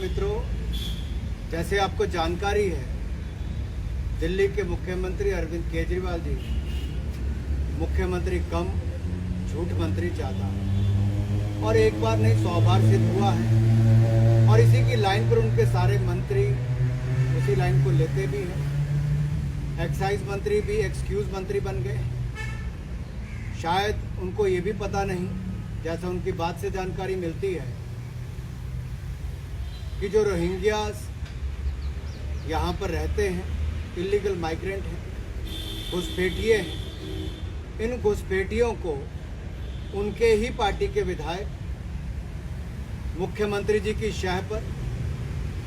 मित्रों, जैसे आपको जानकारी है, दिल्ली के मुख्यमंत्री अरविंद केजरीवाल जी मुख्यमंत्री कम झूठ मंत्री ज़्यादा, और एक बार नहीं 100 बार सिद्ध हुआ है। और इसी की लाइन पर उनके सारे मंत्री उसी लाइन को लेते भी हैं। एक्साइज मंत्री भी एक्सक्यूज मंत्री बन गए। शायद उनको ये भी पता नहीं, जैसा उनकी बात से जानकारी मिलती है, कि जो रोहिंग्यास यहाँ पर रहते हैं, इलीगल माइग्रेंट हैं, घुसपैठिए हैं, इन घुसपैठियों को उनके ही पार्टी के विधायक मुख्यमंत्री जी की शह पर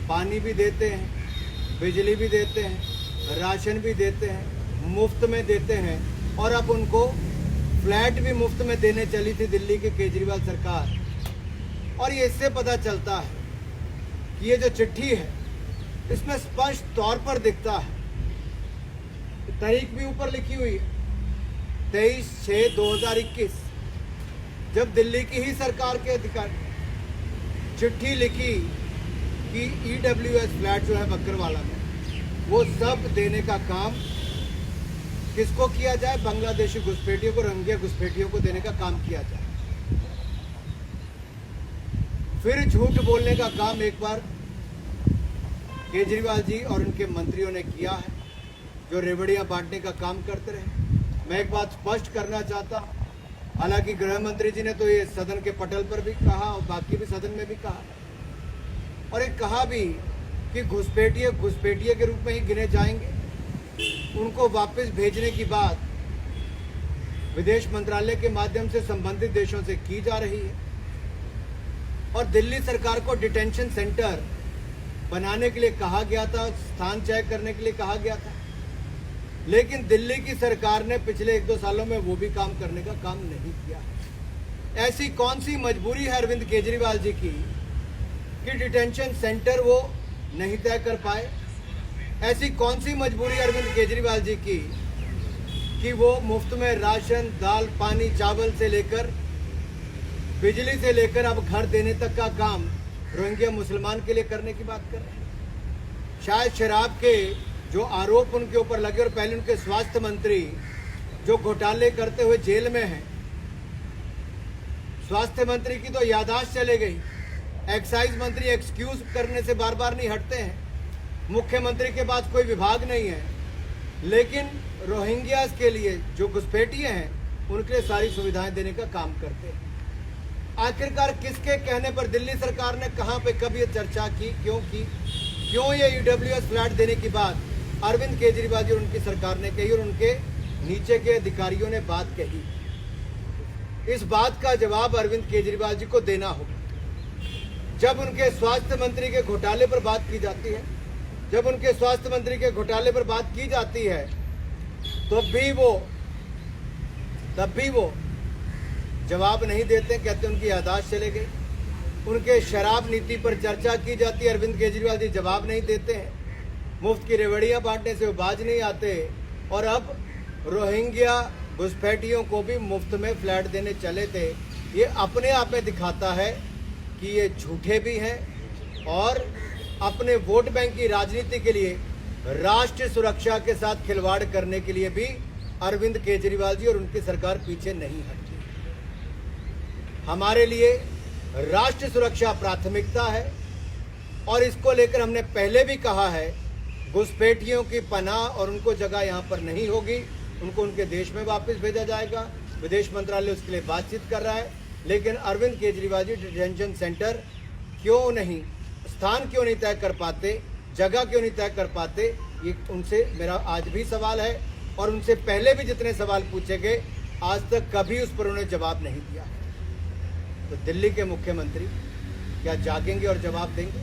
पानी भी देते हैं, बिजली भी देते हैं, राशन भी देते हैं, मुफ्त में देते हैं। और अब उनको फ्लैट भी मुफ्त में देने चली थी दिल्ली की केजरीवाल सरकार। और ये इससे पता चलता है कि ये जो चिट्ठी है, इसमें स्पष्ट तौर पर दिखता है, तारीख भी ऊपर लिखी हुई है 23/6/2021, जब दिल्ली की ही सरकार के अधिकारी चिट्ठी लिखी कि EWS फ्लैट जो है बकरवाला में, वो सब देने का काम किसको किया जाए? बांग्लादेशी घुसपैठियों को, रोहिंग्या घुसपैठियों को देने का काम किया जाए। फिर झूठ बोलने का काम एक बार केजरीवाल जी और उनके मंत्रियों ने किया है, जो रेवड़ियां बांटने का काम करते रहे। मैं एक बात स्पष्ट करना चाहता हूं, हालांकि गृह मंत्री जी ने तो ये सदन के पटल पर भी कहा और बाकी भी सदन में भी कहा, और एक कहा भी कि घुसपैठिए के रूप में ही गिने जाएंगे। उनको वापस भेजने की बात विदेश मंत्रालय के माध्यम से संबंधित देशों से की जा रही है, और दिल्ली सरकार को डिटेंशन सेंटर बनाने के लिए कहा गया था, स्थान तय करने के लिए कहा गया था। लेकिन दिल्ली की सरकार ने पिछले 1-2 सालों में वो भी काम करने का काम नहीं किया। ऐसी कौन सी मजबूरी है अरविंद केजरीवाल जी की कि डिटेंशन सेंटर वो नहीं तय कर पाए? ऐसी कौन सी मजबूरी अरविंद केजरीवाल जी की कि वो मुफ्त में राशन, दाल, पानी, चावल से लेकर बिजली से लेकर अब घर देने तक का काम रोहिंग्या मुसलमान के लिए करने की बात कर रहे हैं? शायद शराब के जो आरोप उनके ऊपर लगे, और पहले उनके स्वास्थ्य मंत्री जो घोटाले करते हुए जेल में हैं, स्वास्थ्य मंत्री की तो याददाश्त चले गई। एक्साइज मंत्री एक्सक्यूज करने से बार बार नहीं हटते हैं। मुख्यमंत्री के पास कोई विभाग नहीं है, लेकिन रोहिंग्यास के लिए जो घुसपैठिए हैं, उनके लिए सारी सुविधाएं देने का काम करते हैं। आखिरकार किसके कहने पर दिल्ली सरकार ने कहां पे कभी ये चर्चा की? क्यों ये EWS फ्लैट देने की बात अरविंद केजरीवाल जी और उनकी सरकार ने कही और उनके नीचे के अधिकारियों ने बात कही? इस बात का जवाब अरविंद केजरीवाल जी को देना होगा। जब उनके स्वास्थ्य मंत्री के घोटाले पर बात की जाती है, तब भी वो जवाब नहीं देते, कहते उनकी याददाश्त चले गई। उनके शराब नीति पर चर्चा की जाती है, अरविंद केजरीवाल जी जवाब नहीं देते हैं। मुफ्त की रेवड़ियां बांटने से वो बाज नहीं आते, और अब रोहिंग्या घुसपैठियों को भी मुफ्त में फ्लैट देने चले थे। ये अपने आप में दिखाता है कि ये झूठे भी हैं, और अपने वोट बैंक की राजनीति के लिए, राष्ट्र सुरक्षा के साथ खिलवाड़ करने के लिए भी अरविंद केजरीवाल जी और उनकी सरकार पीछे नहीं हटती। हमारे लिए राष्ट्र सुरक्षा प्राथमिकता है, और इसको लेकर हमने पहले भी कहा है, घुसपैठियों की पनाह और उनको जगह यहाँ पर नहीं होगी। उनको उनके देश में वापस भेजा जाएगा। विदेश मंत्रालय उसके लिए बातचीत कर रहा है, लेकिन अरविंद केजरीवाल जी डिटेंशन सेंटर स्थान क्यों नहीं तय कर पाते, जगह क्यों नहीं तय कर पाते? ये उनसे मेरा आज भी सवाल है, और उनसे पहले भी जितने सवाल पूछे गए, आज तक कभी उस पर उन्होंने जवाब नहीं दिया। तो दिल्ली के मुख्यमंत्री क्या जागेंगे और जवाब देंगे?